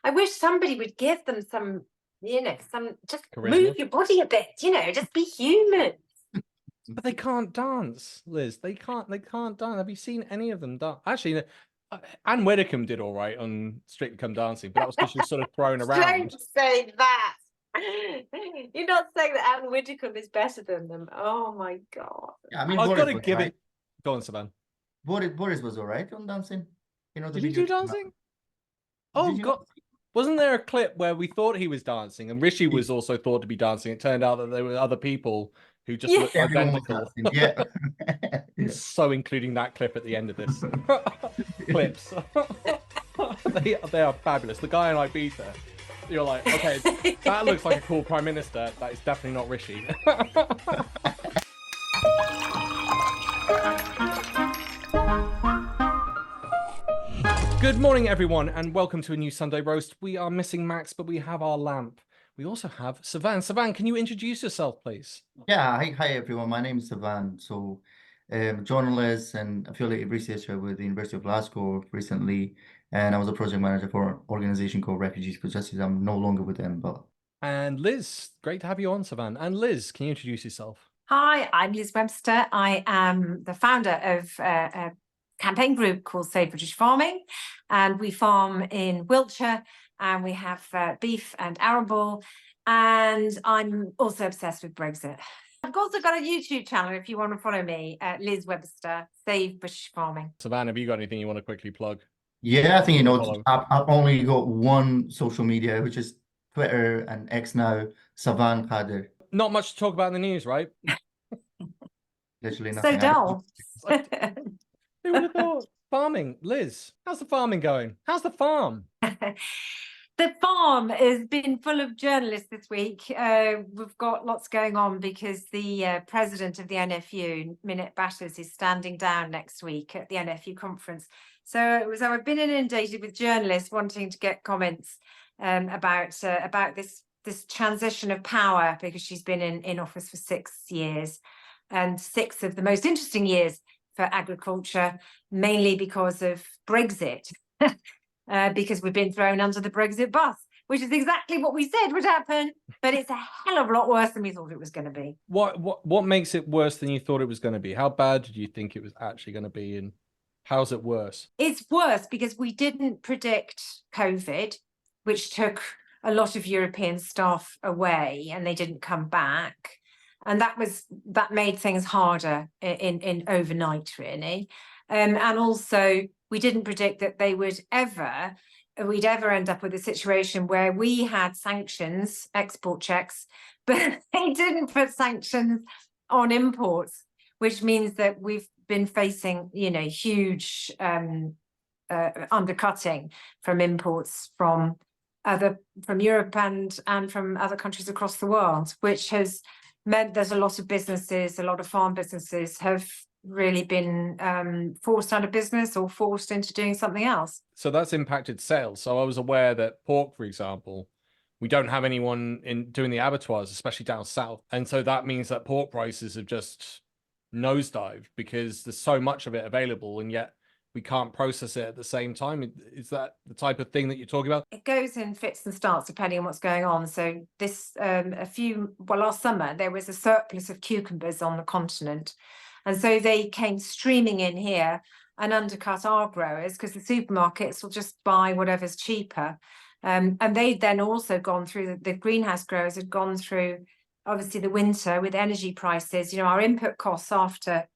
I wish somebody would give them some, just Charisma. move your body a bit, just be human. But they can't dance, Liz. They can't dance. Have you seen any of them dance? Actually, Anne Widdecombe did all right on Strictly Come Dancing, but that was because she was sort of thrown around. Don't say that. You're not saying that Anne Widdecombe is better than them. Oh my God. Yeah, I mean, I've Boris got to was give right. it. Go on, Savan. Boris was all right on dancing. The Did he do dancing? Oh Did you God. not? Wasn't there a clip where we thought he was dancing and Rishi was also thought to be dancing? It turned out that there were other people who just looked Everyone was identical. dancing. Yeah. So including that clip at the end of this. Clips. they are fabulous. The guy in Ibiza, you're like, okay, that looks like a cool prime minister. That is definitely not Rishi. Good morning, everyone, and welcome to a new Sunday roast. We are missing Max, but we have our lamp. We also have Savan. Savan, can you introduce yourself, please? Yeah. Hi, everyone. My name is Savan. So, journalist and affiliated researcher with the University of Glasgow recently, and I was a project manager for an organization called Refugees for Justice. I'm no longer with them, but. And Liz, great to have you on, Savan. And Liz, can you introduce yourself? Hi, I'm Liz Webster. I am the founder of a campaign group called Save British Farming, and we farm in Wiltshire, and we have beef and arable, and I'm also obsessed with Brexit. I've also got a YouTube channel if you want to follow me, Liz Webster, Save British Farming. Savan, have you got anything you want to quickly plug? Yeah, I think I've only got one social media, which is Twitter and X now, Savan Qadir. Not much to talk about in the news, right? Literally nothing. So dull. Who would have thought? Farming. Liz, how's the farming going? How's the farm? The farm has been full of journalists this week. We've got lots going on because the president of the NFU, Minette Batters, is standing down next week at the NFU conference. So I've been inundated with journalists wanting to get comments about this transition of power, because she's been in office for 6 years, and 6 of the most interesting years for agriculture, mainly because of Brexit. Because we've been thrown under the Brexit bus, which is exactly what we said would happen, but it's a hell of a lot worse than we thought it was going to be. What makes it worse than you thought it was going to be? How bad did you think it was actually going to be, and how's it worse? It's worse because we didn't predict COVID, which took a lot of European staff away and they didn't come back. And that made things harder in overnight, really. And also, we didn't predict that we'd ever end up with a situation where we had sanctions, export checks, but they didn't put sanctions on imports, which means that we've been facing, huge undercutting from imports from Europe and from other countries across the world, which has meant there's a lot of farm businesses have really been forced out of business or forced into doing something else. So that's impacted sales. So I was aware that pork, for example, we don't have anyone in doing the abattoirs, especially down south. And so that means that pork prices have just nosedived because there's so much of it available, and yet we can't process it at the same time. Is that the type of thing that you're talking about? It goes in fits and starts depending on what's going on. So last summer, there was a surplus of cucumbers on the continent. And so they came streaming in here and undercut our growers because the supermarkets will just buy whatever's cheaper. And they'd then also gone through, the greenhouse growers had gone through, obviously, the winter with energy prices. Our input costs after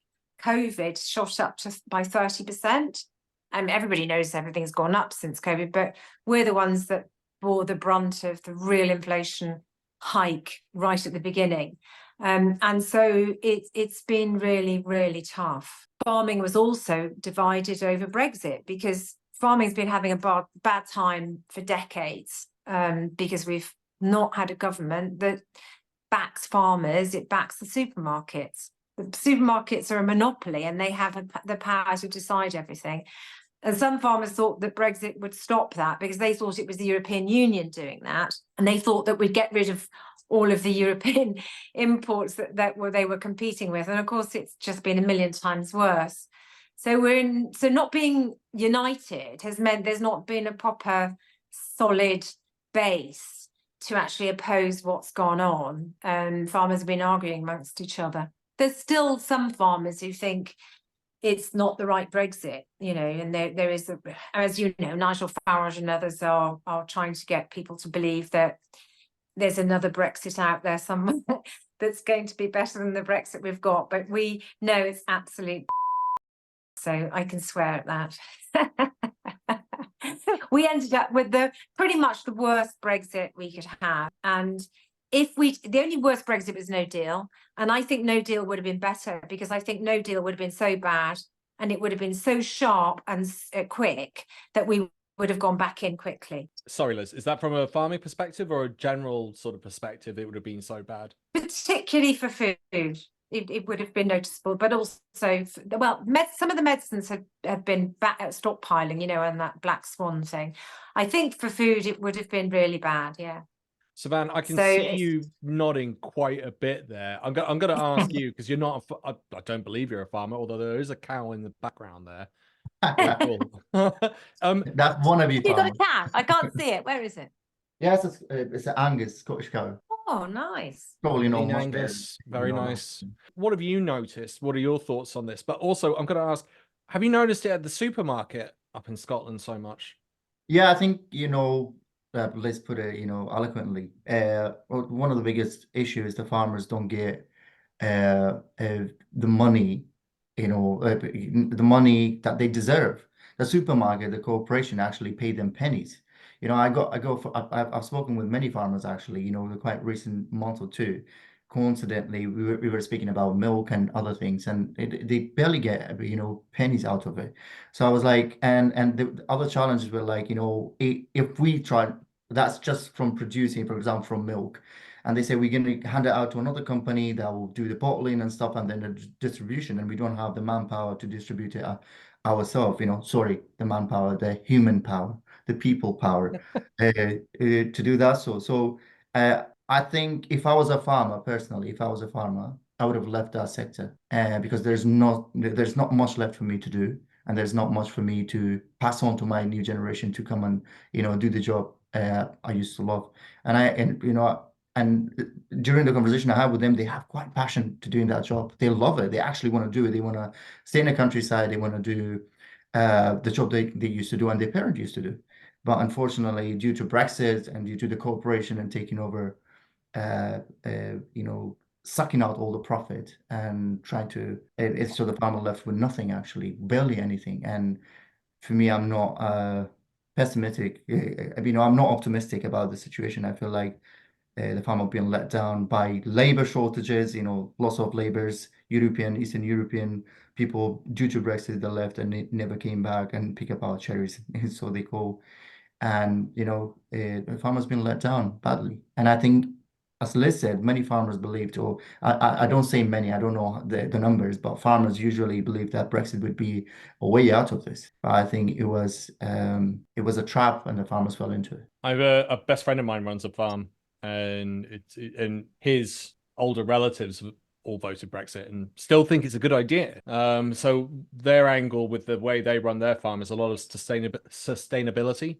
COVID shot up by 30%. And everybody knows everything's gone up since COVID, but we're the ones that bore the brunt of the real inflation hike right at the beginning. And so it's been really, really tough. Farming was also divided over Brexit because farming's been having a bad time for decades, because we've not had a government that backs farmers, it backs the supermarkets. The supermarkets are a monopoly and they have the power to decide everything. And some farmers thought that Brexit would stop that because they thought it was the European Union doing that. And they thought that we'd get rid of all of the European imports that they were competing with. And of course, it's just been a million times worse. So not being united has meant there's not been a proper solid base to actually oppose what's gone on. Farmers have been arguing amongst each other. There's still some farmers who think it's not the right Brexit, you know, and there is, as you know, Nigel Farage and others are trying to get people to believe that there's another Brexit out there somewhere that's going to be better than the Brexit we've got, but we know it's absolute. So I can swear at that. We ended up with pretty much the worst Brexit we could have. And the only worst Brexit was no deal. And I think no deal would have been better, because I think no deal would have been so bad and it would have been so sharp and quick that we would have gone back in quickly. Sorry, Liz, is that from a farming perspective or a general sort of perspective it would have been so bad? Particularly for food. It would have been noticeable, but also, well, some of the medicines have been stockpiling, you know, and that black swan thing. I think for food, it would have been really bad, yeah. Savan, I can see you nodding quite a bit there. I'm going to ask you, because you're not, I don't believe you're a farmer, although there is a cow in the background there. That's one of you. You got a cow? I can't see it. Where is it? Yes, it's an Angus Scottish cow. Oh, nice. Probably not much Angus, very nice. What have you noticed? What are your thoughts on this? But also, I'm going to ask, have you noticed it at the supermarket up in Scotland so much? Yeah, I think, you know, let's put it, you know, eloquently. One of the biggest issues the farmers don't get the money, you know, the money that they deserve. The supermarket, the corporation actually pay them pennies. You know, I've spoken with many farmers actually, you know, the quite recent month or two. Coincidentally, we were speaking about milk and other things, and they barely get, you know, pennies out of it. So I was like, and the other challenges were like, you know, if we try, that's just from producing, for example, from milk, and they say we're going to hand it out to another company that will do the bottling and stuff, and then the distribution, and we don't have the manpower to distribute it ourselves. You know, sorry, the manpower, the human power, the people power to do that. So I think if I was a farmer, personally, if I was a farmer, I would have left that sector because there's not much left for me to do, and there's not much for me to pass on to my new generation to come and, you know, do the job I used to love. And you know, and during the conversation I had with them, they have quite passion to doing that job. They love it. They actually want to do it. They want to stay in the countryside. They want to do the job they used to do and their parents used to do. But unfortunately, due to Brexit and due to the corporation and taking over, you know, sucking out all the profit and trying to, it's so the farmer left with nothing, actually, barely anything. And for me, I'm not pessimistic. You know, I'm not optimistic about the situation. I feel like the farmer being let down by labor shortages, you know, loss of laborers, Eastern European people due to Brexit, they left and they never came back and pick up our cherries, so they call. And, you know, the farmer's been let down badly. And I think, as Liz said, many farmers believed, or I don't say many, I don't know the numbers, but farmers usually believe that Brexit would be a way out of this. But I think it was a trap and the farmers fell into it. I have a best friend of mine runs a farm, and his older relatives all voted Brexit and still think it's a good idea. So their angle with the way they run their farm is a lot of sustainability.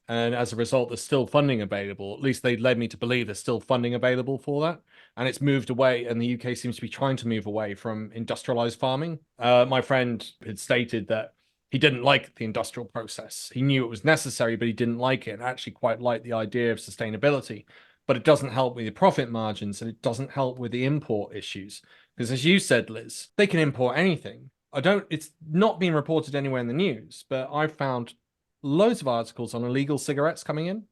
And as a result, there's still funding available. At least they led me to believe there's still funding available for that. And it's moved away, and the UK seems to be trying to move away from industrialized farming. My friend had stated that he didn't like the industrial process. He knew it was necessary, but he didn't like it, and actually quite liked the idea of sustainability. But it doesn't help with the profit margins, and it doesn't help with the import issues. Because as you said, Liz, they can import anything. It's not being reported anywhere in the news, but I've found loads of articles on illegal cigarettes coming in,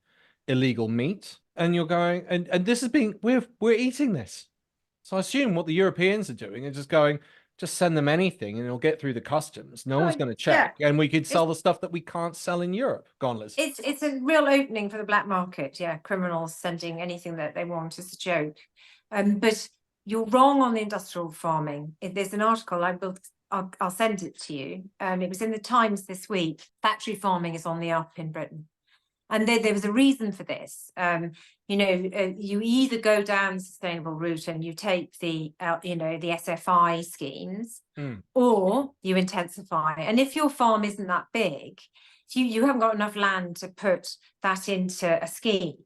illegal meat, and you're going, and this is being, we're eating this. So I assume what the Europeans are doing is just going, just send them anything and it'll get through the customs. No one's going to check, and we could sell the stuff that we can't sell in Europe. Go on, Liz. It's a real opening for the black market. Yeah, criminals sending anything that they want is a joke. But you're wrong on the industrial farming. There's an article I'll send it to you. It was in the Times this week. Factory farming is on the up in Britain. And there was a reason for this. You know, you either go down the sustainable route and you take the, you know, the SFI schemes, or you intensify. And if your farm isn't that big, you haven't got enough land to put that into a scheme,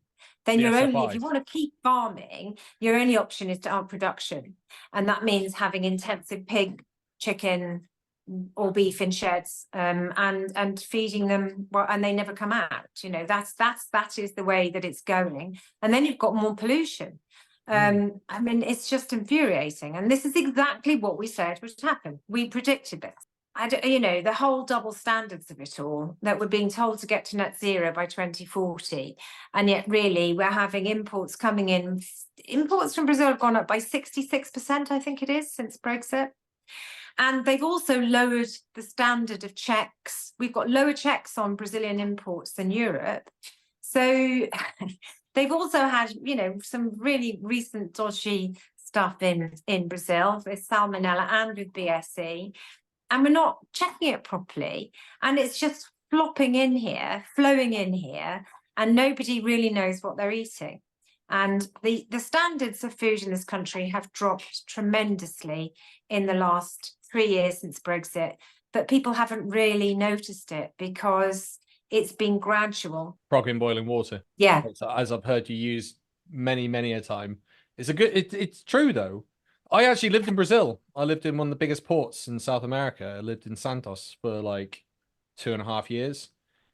then you're only, if you want to keep farming, your only option is to up production. And that means having intensive pig, chicken, or beef in sheds, and feeding them, well, and they never come out. You know, that is the way that it's going. And then you've got more pollution. I mean, it's just infuriating. And this is exactly what we said would happen. We predicted this. You know, the whole double standards of it all, that we're being told to get to net zero by 2040. And yet really we're having imports coming in. Imports from Brazil have gone up by 66%, I think it is, since Brexit. And they've also lowered the standard of checks. We've got lower checks on Brazilian imports than Europe. So they've also had, you know, some really recent dodgy stuff in Brazil with salmonella and with BSE. And we're not checking it properly. And it's just flopping in here, flowing in here, and nobody really knows what they're eating. And the standards of food in this country have dropped tremendously in the last 3 years since Brexit, but people haven't really noticed it because it's been gradual. Frog in boiling water. Yeah. As I've heard you use many a time. It's true though. I actually lived in Brazil. I lived in one of the biggest ports in South America. I lived in Santos for like 2.5 years.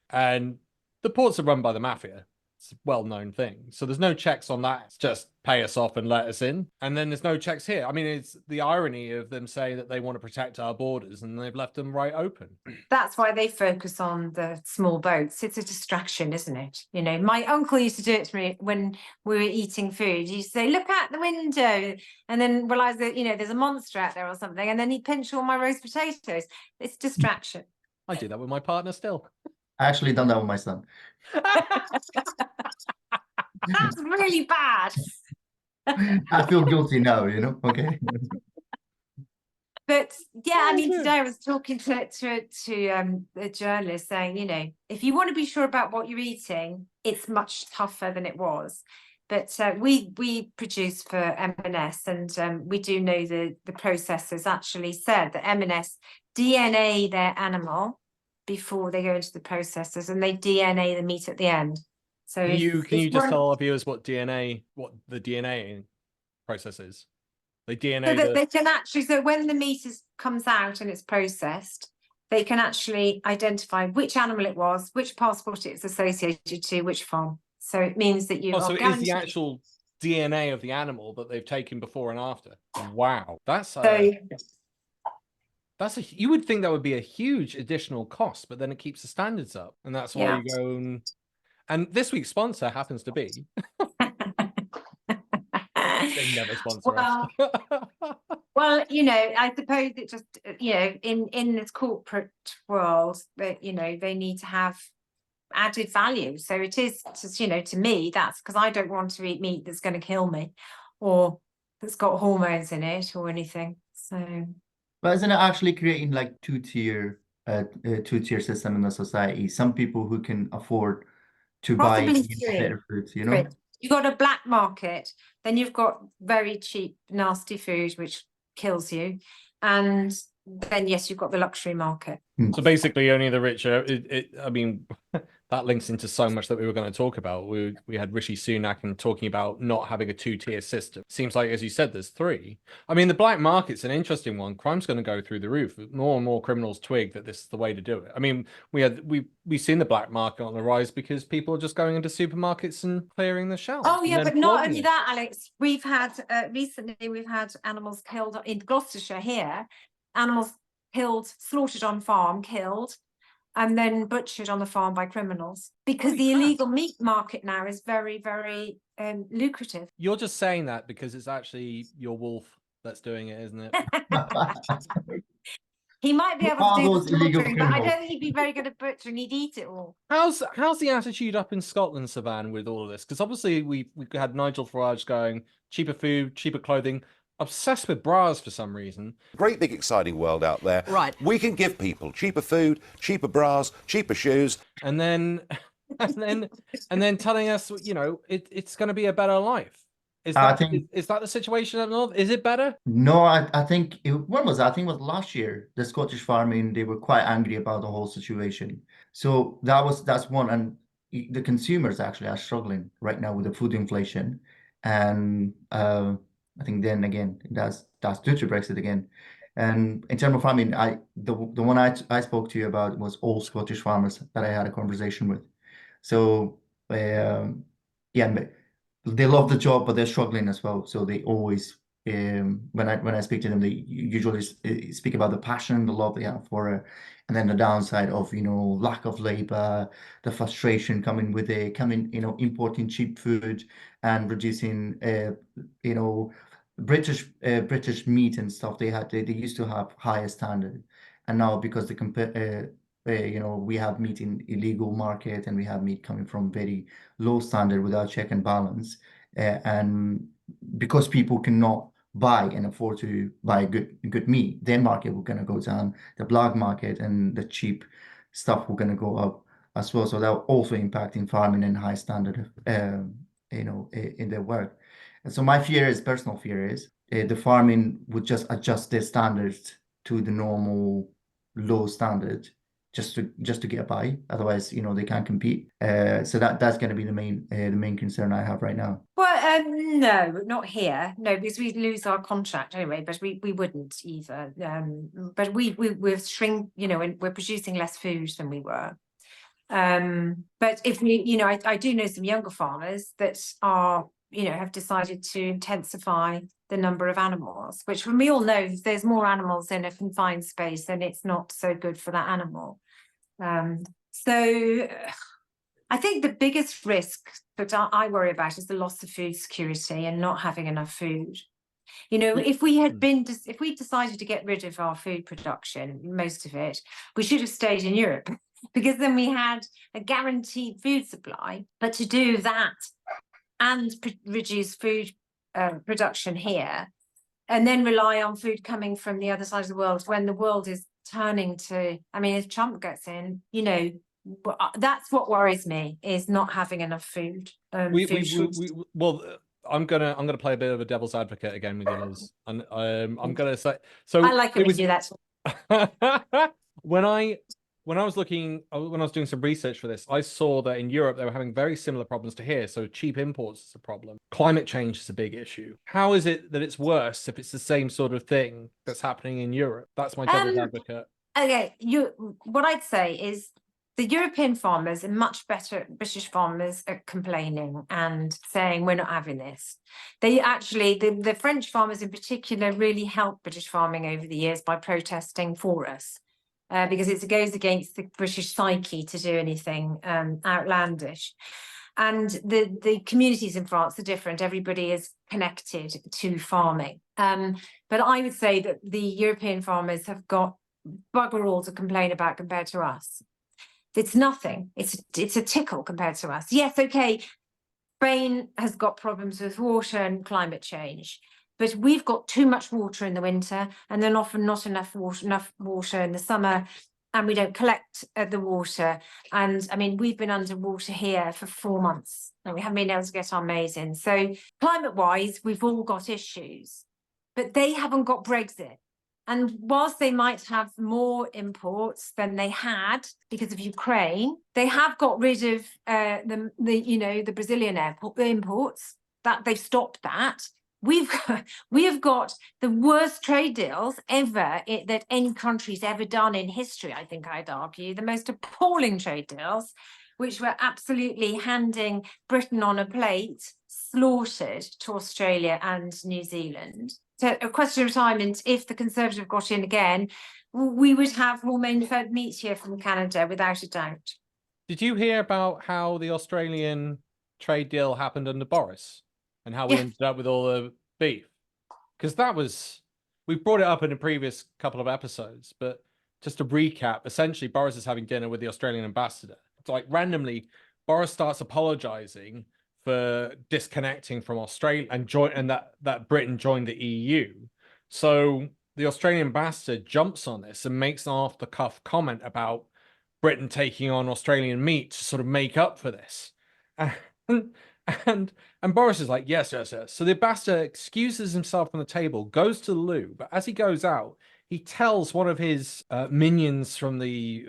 And the ports are run by the mafia. It's a well-known thing. So there's no checks on that. It's just pay us off and let us in. And then there's no checks here. I mean, it's the irony of them saying that they want to protect our borders and they've left them right open. That's why they focus on the small boats. It's a distraction, isn't it? You know, my uncle used to do it to me when we were eating food. He used to say, look out the window, and then realize that, you know, there's a monster out there or something. And then he'd pinch all my roast potatoes. It's distraction. I do that with my partner still. I actually done that with my son. That's really bad. I feel guilty now, you know, okay. But yeah, I mean, today I was talking to a journalist saying, you know, if you want to be sure about what you're eating, it's much tougher than it was. But we produce for M&S, and we do know the processors actually said that M&S DNA their animal before they go into the processors, and they DNA the meat at the end. So can you just tell our viewers what the DNA process is? They DNA so that they can actually, so when the meat comes out and it's processed, they can actually identify which animal it was, which passport it's associated to, which farm. So it means that you so it is the actual DNA of the animal that they've taken before and after. Wow, you would think that would be a huge additional cost, but then it keeps the standards up, and that's why you go and this week's sponsor happens to be they never sponsor us. Well, you know, I suppose it just, you know, in this corporate world, that, you know, they need to have added value. So it is just, you know, to me, that's because I don't want to eat meat that's going to kill me or that's got hormones in it or anything. So, but isn't it actually creating like two-tier system in the society? Some people who can afford to buy better foods, you know. You've got a black market, then you've got very cheap, nasty food which kills you, and then yes, you've got the luxury market. So basically, only the rich are. I mean, that links into so much that we were going to talk about. We had Rishi Sunak and talking about not having a two-tier system. Seems like, as you said, there's three. I mean, the black market's an interesting one. Crime's going to go through the roof. More and more criminals twig that this is the way to do it. I mean, we've seen the black market on the rise because people are just going into supermarkets and clearing the shelves. Oh yeah, but not only that, Alex. We've had recently we've had animals killed in Gloucestershire here. Animals killed, slaughtered on farm, killed, and then butchered on the farm by criminals, because the illegal meat market now is very, very lucrative. You're just saying that because it's actually your wolf that's doing it, isn't it? He might be able to do the slaughtering, but I don't think he'd be very good at butchering. He'd eat it all. How's the attitude up in Scotland, Savan, with all of this? Because obviously we had Nigel Farage going cheaper food, cheaper clothing. Obsessed with bras for some reason. Great big exciting world out there. Right. We can give people cheaper food, cheaper bras, cheaper shoes. And then telling us, you know, it's going to be a better life. Is that the situation up north? Is it better? No, I think when was that? I think it was last year. The Scottish Farming, they were quite angry about the whole situation. So that's one, and the consumers actually are struggling right now with the food inflation, and I think then again that's due to Brexit again. And in terms of farming, the one I spoke to you about was all Scottish farmers that I had a conversation with. So yeah, they love the job, but they're struggling as well. So they always when I speak to them, they usually speak about the passion, the love they have for it, and then the downside of lack of labor, the frustration coming with it, importing cheap food and reducing British meat and stuff. They used to have higher standard, and now because we have meat in illegal market and we have meat coming from very low standard without check and balance, and because people cannot buy and afford to buy good meat, their market will gonna go down, the black market and the cheap stuff will gonna go up as well. So that will also impacting farming and high standard, in their work. And so my personal fear is, the farming would just adjust their standards to the normal low standard just to get by. Otherwise, they can't compete. So that's going to be the main concern I have right now. Well, no, not here. No, because we'd lose our contract anyway. But we wouldn't either. But we're we're producing less food than we were. But if we, I do know some younger farmers that are, have decided to intensify the number of animals, which when we all know if there's more animals in a confined space, then it's not so good for that animal. So I think the biggest risk that I worry about is the loss of food security and not having enough food. If we decided to get rid of our food production, most of it, we should have stayed in Europe, because then we had a guaranteed food supply. But to do that and reduce food production here, and then rely on food coming from the other side of the world, when the world is turning to, if Trump gets in, that's what worries me, is not having enough food. Well, I'm gonna play a bit of a devil's advocate again with you, Liz, and I'm gonna say, so I like it when you do that. When I was doing some research for this, I saw that in Europe they were having very similar problems to here. So cheap imports is a problem. Climate change is a big issue. How is it that it's worse if it's the same sort of thing that's happening in Europe? That's my devil's advocate. Okay, what I'd say is the European farmers are much better. British farmers are complaining and saying we're not having this. They actually, the French farmers in particular, really helped British farming over the years by protesting for us. Because it goes against the British psyche to do anything outlandish. And the communities in France are different. Everybody is connected to farming. But I would say that the European farmers have got bugger all to complain about compared to us. It's nothing. It's a tickle compared to us. Yes, okay, Spain has got problems with water and climate change. But we've got too much water in the winter, and then often not enough water in the summer, and we don't collect the water. And we've been underwater here for 4 months, and we haven't been able to get our maize in. So climate-wise, we've all got issues, but they haven't got Brexit. And whilst they might have more imports than they had because of Ukraine, they have got rid of the Brazilian imports. That they've stopped that. We have got the worst trade deals ever that any country's ever done in history. I think I'd argue the most appalling trade deals, which were absolutely handing Britain on a plate, slaughtered to Australia and New Zealand. So a question of time, and if the Conservative got in again, we would have hormone-fed meat here from Canada without a doubt. Did you hear about how the Australian trade deal happened under Boris? And how we ended up with all the beef? Because we brought it up in a previous couple of episodes, but just to recap, essentially Boris is having dinner with the Australian ambassador. It's like randomly, Boris starts apologizing for disconnecting from Australia and that Britain joined the EU. So the Australian ambassador jumps on this and makes an off-the-cuff comment about Britain taking on Australian meat to sort of make up for this. And Boris is like, yes. So the ambassador excuses himself from the table, goes to the loo, but as he goes out, he tells one of his minions from the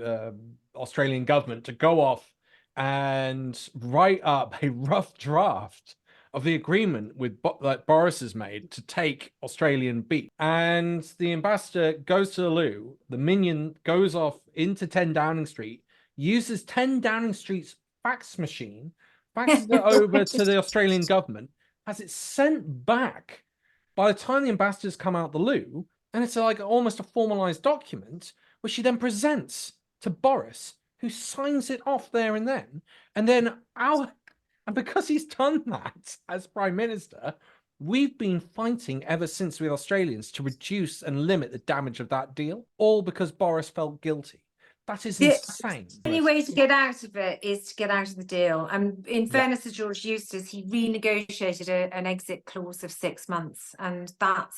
Australian government to go off and write up a rough draft of the agreement that Boris has made to take Australian beef. And the ambassador goes to the loo, the minion goes off into 10 Downing Street, uses 10 Downing Street's fax machine, faxes it over to the Australian government, has it sent back. By the time the ambassadors come out the loo, and it's like almost a formalized document, which she then presents to Boris, who signs it off there and then. And then and because he's done that as Prime Minister, we've been fighting ever since with Australians to reduce and limit the damage of that deal, all because Boris felt guilty. That is insane. The only way to get out of it is to get out of the deal. And in fairness to George Eustace, he renegotiated an exit clause of 6 months. And that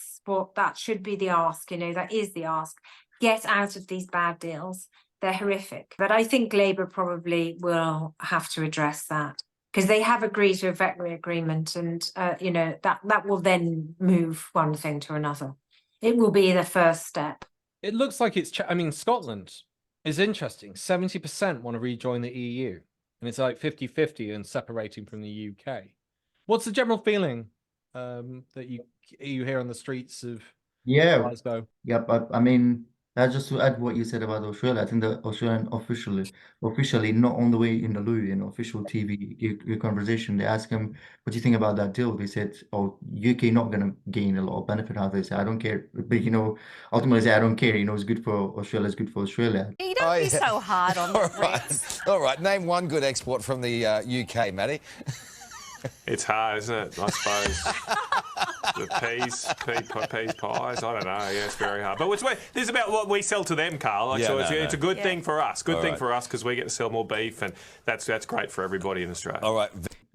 should be the ask, you know, that is the ask. Get out of these bad deals. They're horrific. But I think Labour probably will have to address that, because they have agreed to a veterinary agreement, and you know, that will then move one thing to another. It will be the first step. It looks like it's, I mean, Scotland is interesting. 70% want to rejoin the EU, and it's like 50-50 and separating from the UK. What's the general feeling that you hear on the streets of Glasgow? Yeah, but I mean, just to add what you said about Australia, I think the Australian officially, not on the way in the loo, in official TV conversation, they asked him, what do you think about that deal? They said, oh, UK not going to gain a lot of benefit out of this. I don't care. But, you know, ultimately say, I don't care. You know, it's good for Australia. It's good for Australia. You don't be so hard on the All right. Name one good export from the UK, Matty. It's hard, isn't it? I suppose. The peas pies. I don't know. Yeah, it's very hard. But this is about what we sell to them, Carl. Like, it's a good thing for us. Good thing for us, because we get to sell more beef, and that's great for everybody in Australia. All right.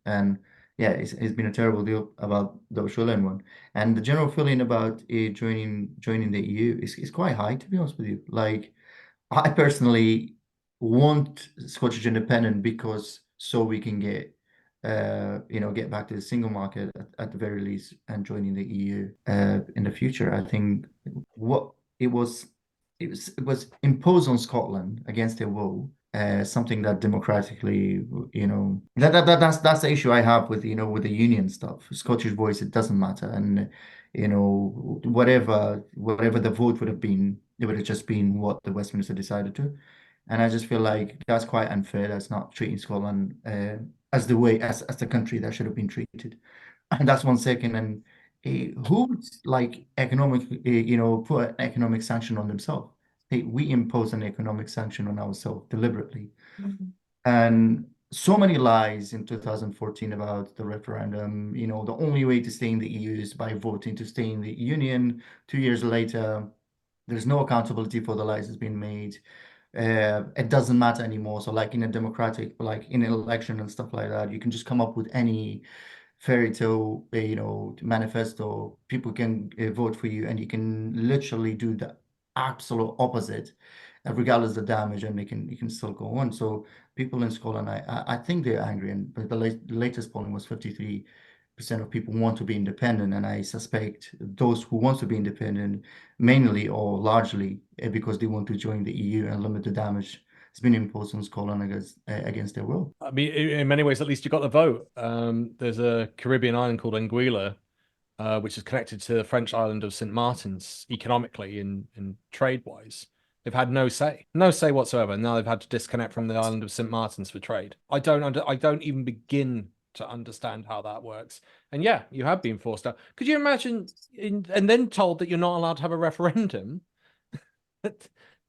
And yeah, it's been a terrible deal about the Australian one. And the general feeling about joining the EU is quite high, to be honest with you. Like, I personally want Scottish independence because so we can get get back to the single market at the very least, and joining the EU in the future. I think what it was imposed on Scotland against their will, something that democratically, you know, that's the issue I have with, you know, with the union stuff. Scottish voice, it doesn't matter, and you know, whatever the vote would have been, it would have just been what the Westminster decided to. And I just feel like that's quite unfair. That's not treating Scotland as the country that should have been treated. And that's 1 second. And who's like economic, put an economic sanction on themselves? We impose an economic sanction on ourselves deliberately. Mm-hmm. And so many lies in 2014 about the referendum. You know, the only way to stay in the EU is by voting to stay in the Union. 2 years later, there's no accountability for the lies that's been made. It doesn't matter anymore. So like in a democratic, like in an election and stuff like that, you can just come up with any fairy tale, manifesto. People can vote for you, and you can literally do the absolute opposite, regardless of the damage, and you can still go on. So people in Scotland, I think they're angry, and the latest polling was 53% of people want to be independent, and I suspect those who want to be independent mainly or largely because they want to join the EU and limit the damage that's been imposed on Scotland against their will. I mean, in many ways, at least you got the vote. There's a Caribbean island called Anguilla, which is connected to the French island of St. Martin's economically and trade-wise. They've had no say whatsoever. Now they've had to disconnect from the island of St. Martin's for trade. I don't even begin to understand how that works. And yeah, you have been forced out. Could you imagine and then told that you're not allowed to have a referendum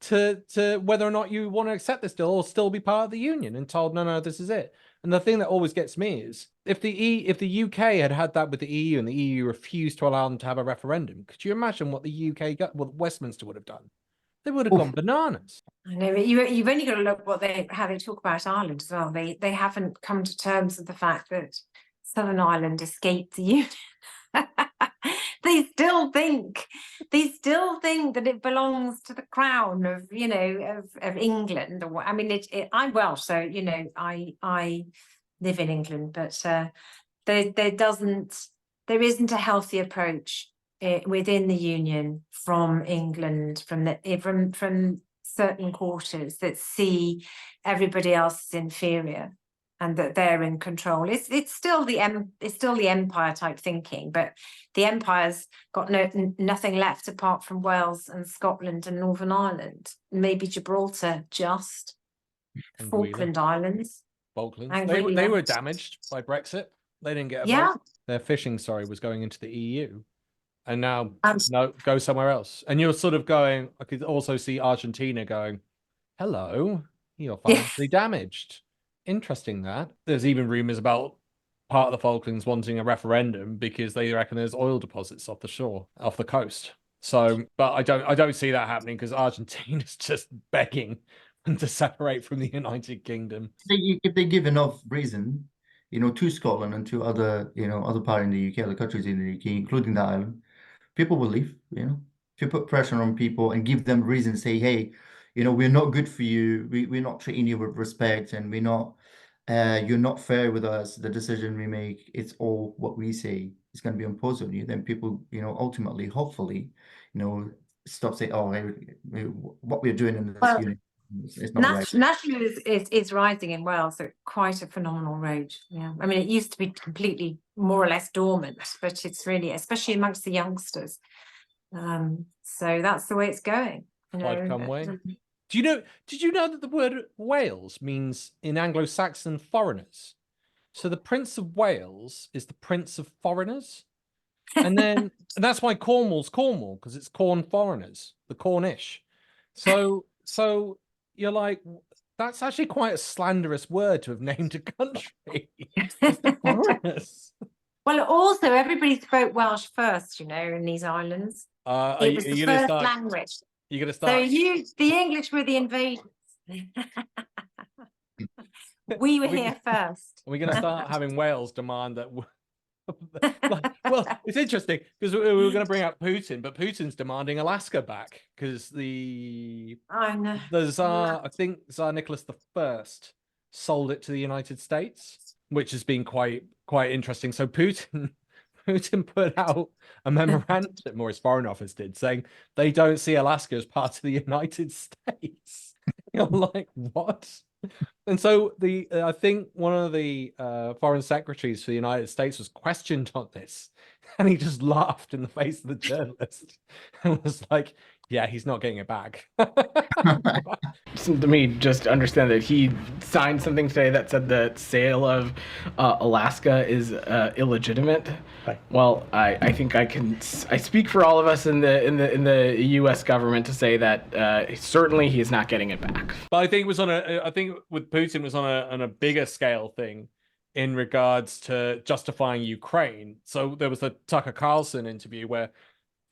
to whether or not you want to accept this deal or still be part of the union, and told no, this is it. And the thing that always gets me is if the UK had that with the EU and the EU refused to allow them to have a referendum, could you imagine what the UK what Westminster would have done? They would have gone bananas. I know, you've only got to look how they talk about Ireland as well. They haven't come to terms with the fact that Southern Ireland escaped the union. They still think that it belongs to the crown of England. I mean, I'm Welsh, so I live in England, but there isn't a healthy approach within the union from England, from certain quarters that see everybody else as inferior and that they're in control. It's still the empire type thinking, but the empire's got nothing left apart from Wales and Scotland and Northern Ireland, maybe Gibraltar, just And Falkland Islands. Falklands. And They Greenland. were damaged by Brexit. They didn't get a Yeah. vote. Their fishing, was going into the EU. And now, Um, no, go somewhere else. And you're sort of going, I could also see Argentina going, hello, you're financially damaged. Interesting that. There's even rumors about part of the Falklands wanting a referendum because they reckon there's oil deposits off the shore, off the coast. So, but I don't see that happening because Argentina's just begging to separate from the United Kingdom. If they give enough reason, to Scotland and to other, other part in the UK, other countries in the UK, including the island, people will leave. If you put pressure on people and give them reason, say, hey, we're not good for you. We're not treating you with respect, and we're not. You're not fair with us. The decision we make, it's all what we say is going to be imposed on you. Then people, ultimately, hopefully, stop saying, oh, hey, what we're doing in this unit. It's not right. Nationalism is rising in Wales at quite a phenomenal rate. Yeah, I mean, it used to be completely, more or less dormant, but it's really, especially amongst the youngsters. So that's the way it's going. Did you know that the word Wales means in Anglo-Saxon foreigners? So the Prince of Wales is the Prince of Foreigners. And then and that's why Cornwall's Cornwall, because it's corn foreigners, the Cornish. So you're like, that's actually quite a slanderous word to have named a country. It's the foreigners. Well, also everybody spoke Welsh first, in these islands. It was the first language. You're gonna start. So the English were the invaders. We were here first. Are we gonna start having Wales demand that? Well, it's interesting because we were going to bring up Putin, but Putin's demanding Alaska back because the Tsar, I think Tsar Nicholas I sold it to the United States, which has been quite interesting. So Putin put out a memorandum, or his foreign office did, saying they don't see Alaska as part of the United States. You're like, what? And so I think one of the foreign secretaries for the United States was questioned on this, and he just laughed in the face of the journalist and was like, yeah, he's not getting it back. To me, just understand that he signed something today that said the sale of Alaska is illegitimate. Right. Well, I think I speak for all of us in the U.S. government to say that certainly he is not getting it back. But I think it was I think with Putin was on a bigger scale thing in regards to justifying Ukraine. So there was the Tucker Carlson interview where,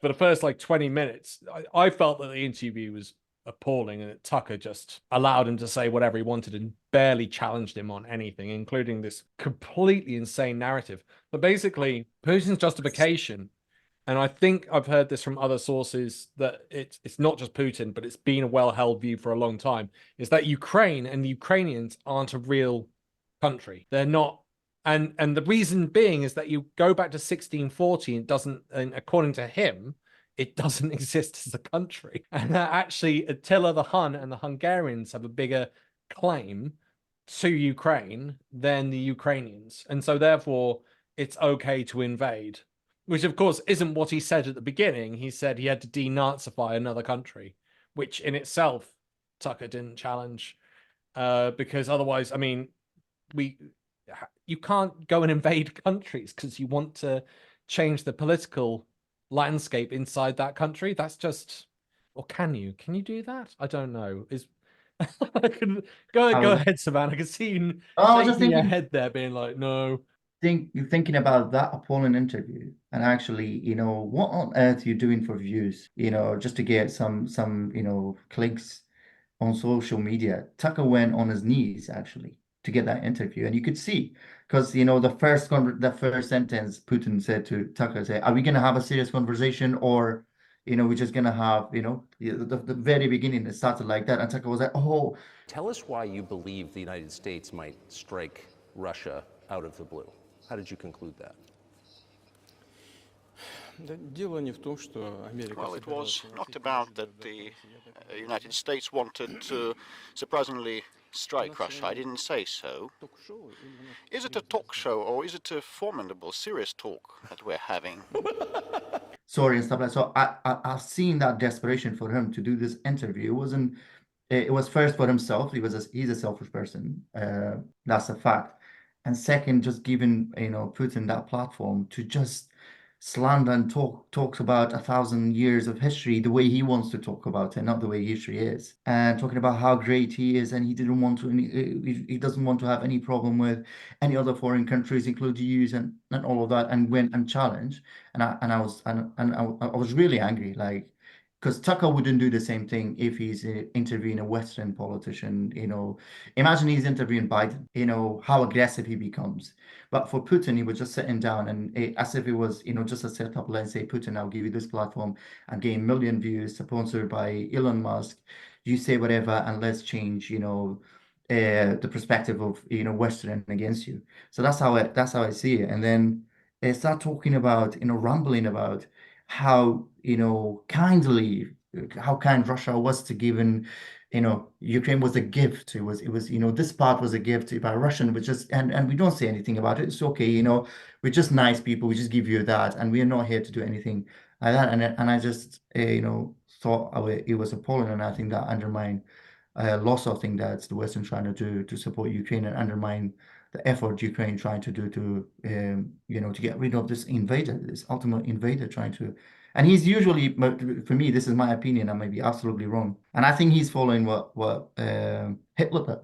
for the first 20 minutes, I felt that the interview was appalling, and that Tucker just allowed him to say whatever he wanted and barely challenged him on anything, including this completely insane narrative. But basically, Putin's justification, and I think I've heard this from other sources, that it's not just Putin, but it's been a well-held view for a long time, is that Ukraine and the Ukrainians aren't a real country. They're not. And the reason being is that you go back to 1640 and according to him, it doesn't exist as a country. And that actually Attila the Hun and the Hungarians have a bigger claim to Ukraine than the Ukrainians. And so therefore it's okay to invade, which of course isn't what he said at the beginning. He said he had to denazify another country, which in itself Tucker didn't challenge, because otherwise, I mean, you can't go and invade countries because you want to change the political landscape inside that country. That's just, or can you do that? I don't know. Go ahead, Savan. I can see you shaking your head there, being like, no. Thinking about that appalling interview, and actually, what on earth are you doing for views? Just to get some clicks on social media. Tucker went on his knees actually to get that interview, and you could see, because the first sentence Putin said to Tucker, "Are we going to have a serious conversation, or we're just going to have the very beginning it started like that?" And Tucker was like, "Oh, tell us why you believe the United States might strike Russia out of the blue. How did you conclude that?" Well, it was not about that the United States wanted to surprisingly strike Russia. I didn't say so. Is it a talk show or is it a formidable, serious talk that we're having? Sorry and stuff like that. So I've seen that desperation for him to do this interview. It was first for himself. He's a selfish person. That's a fact. And second, just giving Putin that platform to just slander and talks about 1,000 years of history the way he wants to talk about it, not the way history is, and talking about how great he is, and he doesn't want to have any problem with any other foreign countries, including the EU and all of that, and went and challenged. And I was really angry, like, because Tucker wouldn't do the same thing if he's interviewing a Western politician. Imagine he's interviewing Biden. How aggressive he becomes. But for Putin, he was just sitting down and as if it was, just a setup. Let's say, Putin, I'll give you this platform and gain 1 million views, sponsored by Elon Musk. You say whatever, and let's change, the perspective of Western against you. So that's how I see it. And then they start talking about, rambling about how how kind Russia was to giving Ukraine was a gift. It was this part was a gift by Russian, which just and we don't say anything about it. It's okay, we're just nice people. We just give you that, and we're not here to do anything like that. And I just thought it was appalling, and I think that undermined lots of things that the Western trying to do to support Ukraine, and undermine the effort Ukraine trying to do to to get rid of this invader, this ultimate invader trying to. And he's usually, for me, this is my opinion, I may be absolutely wrong, and I think he's following what Hitler did.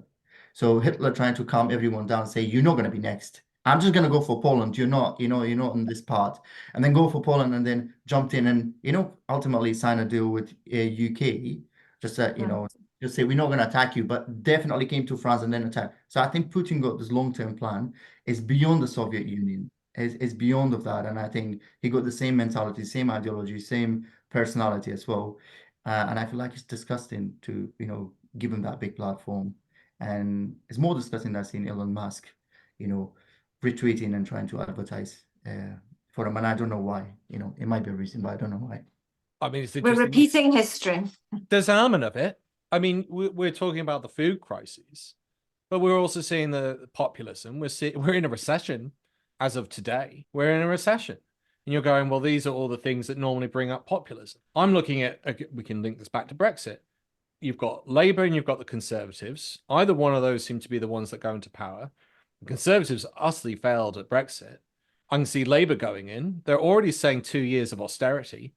So Hitler trying to calm everyone down, say, you're not going to be next. I'm just going to go for Poland. You're not in this part, and then go for Poland, and then jumped in and ultimately sign a deal with UK, just that just say we're not going to attack you, but definitely came to France and then attack. So I think Putin got this long-term plan. It's beyond the Soviet Union. It's beyond of that, and I think he got the same mentality, same ideology, same personality as well. And I feel like it's disgusting to give him that big platform, and it's more disgusting than seeing Elon Musk, retweeting and trying to advertise for him. And I don't know why. It might be a reason, but I don't know why. I mean, it's We're repeating history. There's an element of it. I mean, we're talking about the food crisis, but we're also seeing the populism. We're in a recession as of today. We're in a recession. And you're going, well, these are all the things that normally bring up populism. I'm looking at, we can link this back to Brexit. You've got Labour and you've got the Conservatives. Either one of those seem to be the ones that go into power. The Conservatives utterly failed at Brexit. I can see Labour going in. They're already saying 2 years of austerity.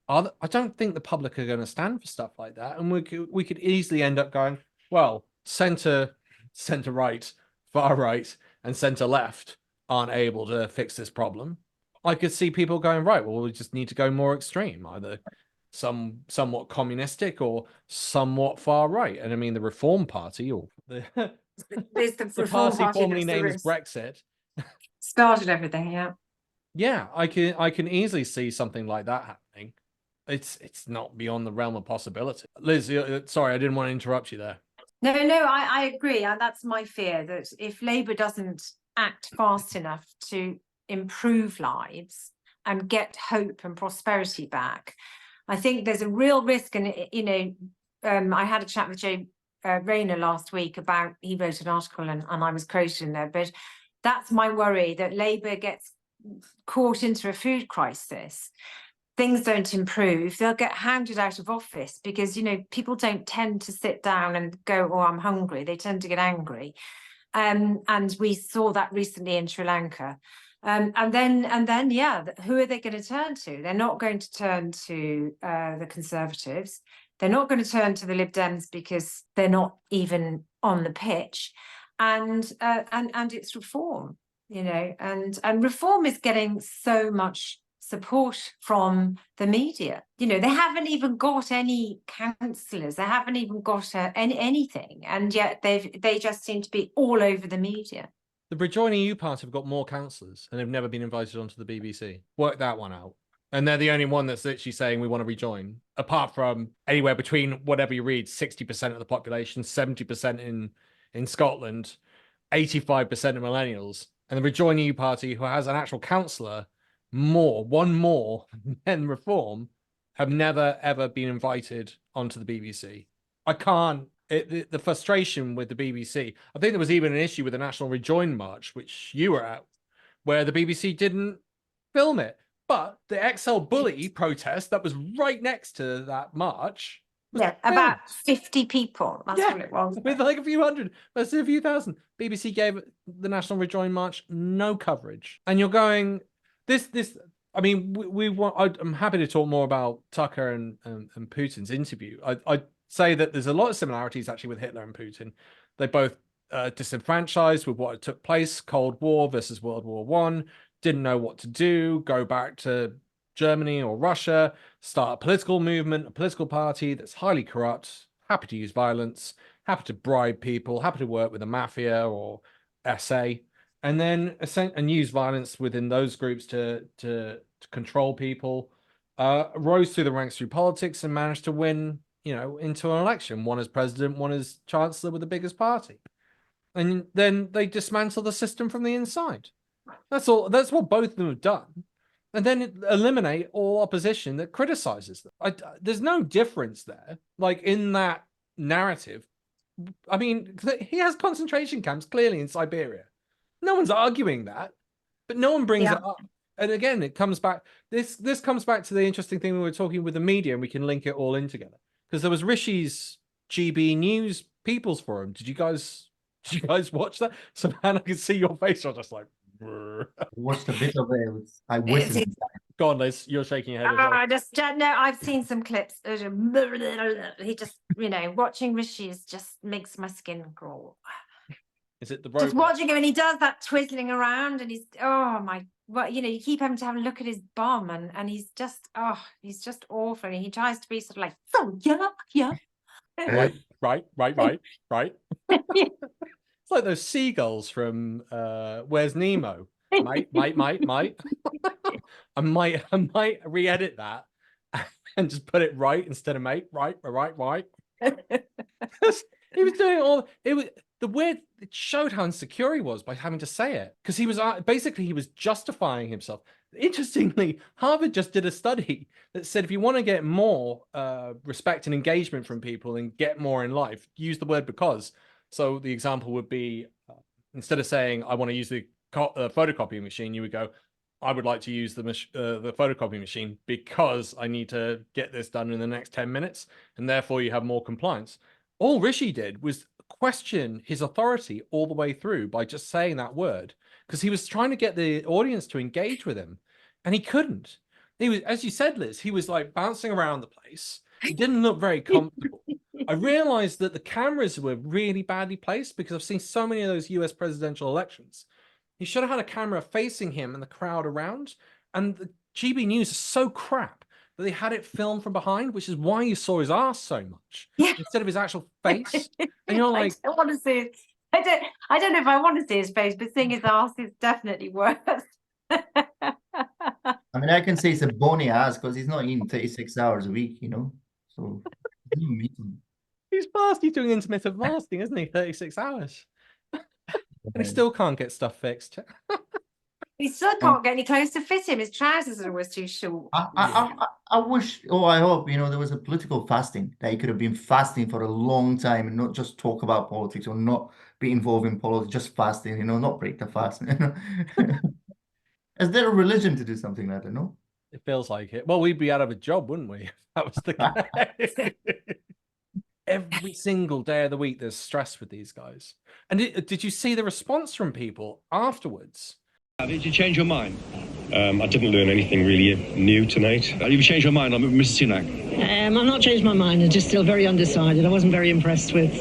I don't think the public are going to stand for stuff like that. And we could easily end up going, well, centre right, far right, and centre left aren't able to fix this problem. I could see people going, right, well, we just need to go more extreme, either somewhat communistic or somewhat far right. And I mean, the Reform Party, or the party formerly named as Brexit, started everything. Yeah, I can easily see something like that happening. It's not beyond the realm of possibility. Liz, sorry, I didn't want to interrupt you there. No, I agree. That's my fear, that if Labour doesn't act fast enough to improve lives and get hope and prosperity back, I think there's a real risk. And I had a chat with Joe Rayner last week about, he wrote an article and I was quoted in there, but that's my worry, that Labour gets caught into a food crisis. Things don't improve, they'll get hounded out of office, because people don't tend to sit down and go, oh, I'm hungry. They tend to get angry, and we saw that recently in Sri Lanka. And then yeah, who are they going to turn to? They're not going to turn to the Conservatives. They're not going to turn to the Lib Dems, because they're not even on the pitch. And it's Reform, and Reform is getting so much support from the media. They haven't even got any councillors, they haven't even got anything, and yet they just seem to be all over the media. The Rejoin EU party have got more councillors and they've never been invited onto the BBC. Work that one out. And they're the only one that's literally saying we want to rejoin, apart from anywhere between, whatever you read, 60% of the population, 70% in Scotland, 85% of millennials. And the Rejoin EU party, who has an actual councillor one more than Reform, have never ever been invited onto the BBC. I can't. The frustration with the BBC. I think there was even an issue with the National Rejoin March, which you were at, where the BBC didn't film it. But the XL Bully protest that was right next to that march. Yeah, about 50 people. That's what it was. With like a few hundred, let's say a few thousand. BBC gave the National Rejoin March no coverage. And you're going, I mean, we want, I'm happy to talk more about Tucker and Putin's interview. I'd say that there's a lot of similarities actually with Hitler and Putin. They both disenfranchised with what took place, Cold War versus World War I, didn't know what to do, go back to Germany or Russia, start a political movement, a political party that's highly corrupt, happy to use violence, happy to bribe people, happy to work with the mafia or SA, and then use violence within those groups to control people. Rose through the ranks through politics and managed to win, into an election, one as president, one as chancellor with the biggest party. And then they dismantle the system from the inside. That's all. That's what both of them have done. And then eliminate all opposition that criticizes them. There's no difference there. Like in that narrative, I mean, he has concentration camps clearly in Siberia. No one's arguing that, but no one brings it up. And again, it comes back. This comes back to the interesting thing we were talking with the media, and we can link it all in together. Because there was Rishi's GB News People's Forum. Did you guys watch that? Savannah, I can see your face. I was just like, watched a bit of it. I whistled. Go on, Liz. You're shaking your head. I've seen some clips. He just, watching Rishi just makes my skin crawl. Is it the just watching him, and he does that twizzling around, and he's you keep having to have a look at his bum, and he's just awful. And he tries to be sort of like, so yeah. Right. It's like those seagulls from Where's Nemo? Might. I might re-edit that and just put it right instead of mate. Right. He was doing all. It was the weird. It showed how insecure he was by having to say it, because he was justifying himself. Interestingly, Harvard just did a study that said if you want to get more respect and engagement from people and get more in life, use the word because. So the example would be, instead of saying, I want to use the photocopying machine, you would go, I would like to use the photocopying machine because I need to get this done in the next 10 minutes. And therefore you have more compliance. All Rishi did was question his authority all the way through by just saying that word, because he was trying to get the audience to engage with him, and he couldn't. He was, as you said, Liz, he was like bouncing around the place. He didn't look very comfortable. I realized that the cameras were really badly placed, because I've seen so many of those US presidential elections. He should have had a camera facing him and the crowd around. And the GB News is so crap that they had it filmed from behind, which is why you saw his ass so much instead of his actual face. And you're like, I don't want to see it. I don't know if I want to see his face, but seeing his ass is definitely worse. I mean, I can say it's a bony ass because he's not eating 36 hours a week, So he's fast. He's doing intermittent fasting, isn't he? 36 hours. And he still can't get stuff fixed. He still can't get any clothes to fit him. His trousers are always too short. I wish, I hope, there was a political fasting, that he could have been fasting for a long time and not just talk about politics or not be involved in politics, just fasting, not break the fast. Is there a religion to do something like that, no? It feels like it. Well, we'd be out of a job, wouldn't we? If that was the case. Every single day of the week, there's stress with these guys. And did you see the response from people afterwards? Did you change your mind? I didn't learn anything really new tonight. Have you changed your mind on Mr. Sunak? I've not changed my mind. I'm just still very undecided. I wasn't very impressed with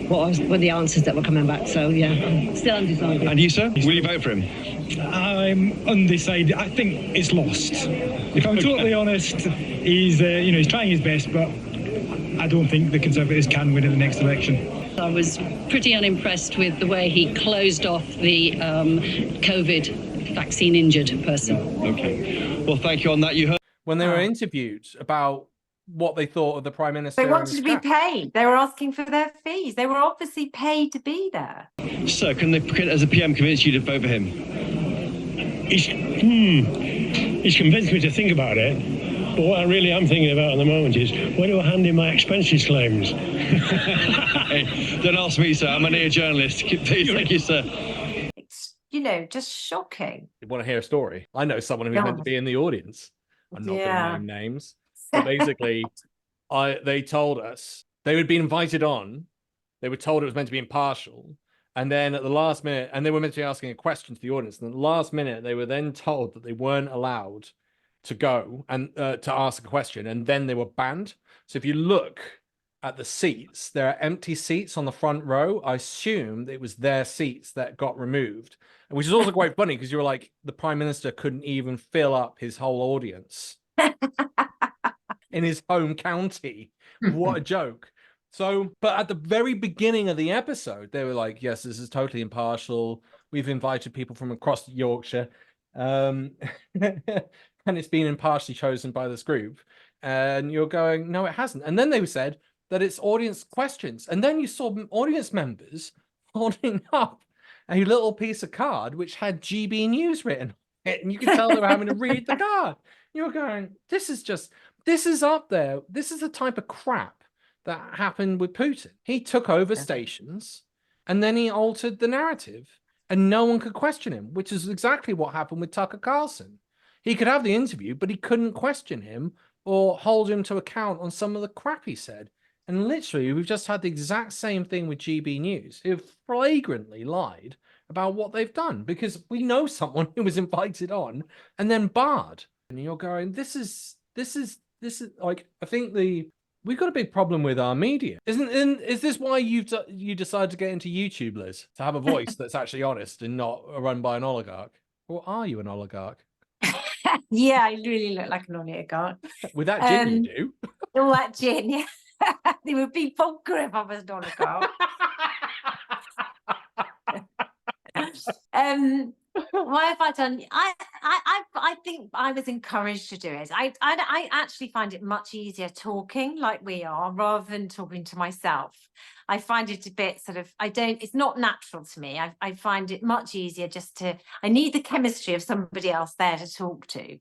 what were the answers that were coming back. So, yeah, I'm still undecided. And you, sir? Will you vote for him? I'm undecided. I think it's lost. If I'm totally honest, he's he's trying his best, but I don't think the Conservatives can win in the next election. I was pretty unimpressed with the way he closed off the COVID vaccine injured person. Okay. Well, thank you on that. You heard when they were interviewed about what they thought of the Prime Minister. They wanted to be paid. They were asking for their fees. They were obviously paid to be there. So, can as a PM convince you to vote for him? He's convinced me to think about it, but what I really am thinking about at the moment is, where do I hand in my expenses claims? Don't ask me, sir. I'm a near journalist. Please, thank you, sir. It's, you know, just shocking. You want to hear a story? I know someone who's meant to be in the audience. I'm not going to name names. But basically, they told us they would be invited on. They were told it was meant to be impartial. And then at the last minute, and they were meant to be asking a question to the audience. And at the last minute, they were then told that they weren't allowed to go and to ask a question. And then they were banned. So if you look at the seats, there are empty seats on the front row. I assume it was their seats that got removed, which is also quite funny because you were like, the Prime Minister couldn't even fill up his whole audience in his home county. What a joke. So, but at the very beginning of the episode, they were like, yes, this is totally impartial. We've invited people from across Yorkshire. And it's been impartially chosen by this group. And you're going, no, it hasn't. And then they said that it's audience questions. And then you saw audience members holding up a little piece of card which had GB News written on it. And you can tell they were having to read the card. You're going, this is up there. This is the type of crap that happened with Putin. He took over stations and then he altered the narrative and no one could question him, which is exactly what happened with Tucker Carlson. He could have the interview, but he couldn't question him or hold him to account on some of the crap he said. And literally, we've just had the exact same thing with GB News, who flagrantly lied about what they've done because we know someone who was invited on and then barred. And you're going, this is like, I think we've got a big problem with our media. Is this why you decided to get into YouTube, Liz? To have a voice that's actually honest and not run by an oligarch? Or are you an oligarch? Yeah, I really look like an oligarch. With that gin you do. All that gin, yeah. It would be vodka if I was an oligarch. Why have I done? I think I was encouraged to do it. I actually find it much easier talking like we are rather than talking to myself. I find it a bit sort of, it's not natural to me. I find it much easier I need the chemistry of somebody else there to talk to.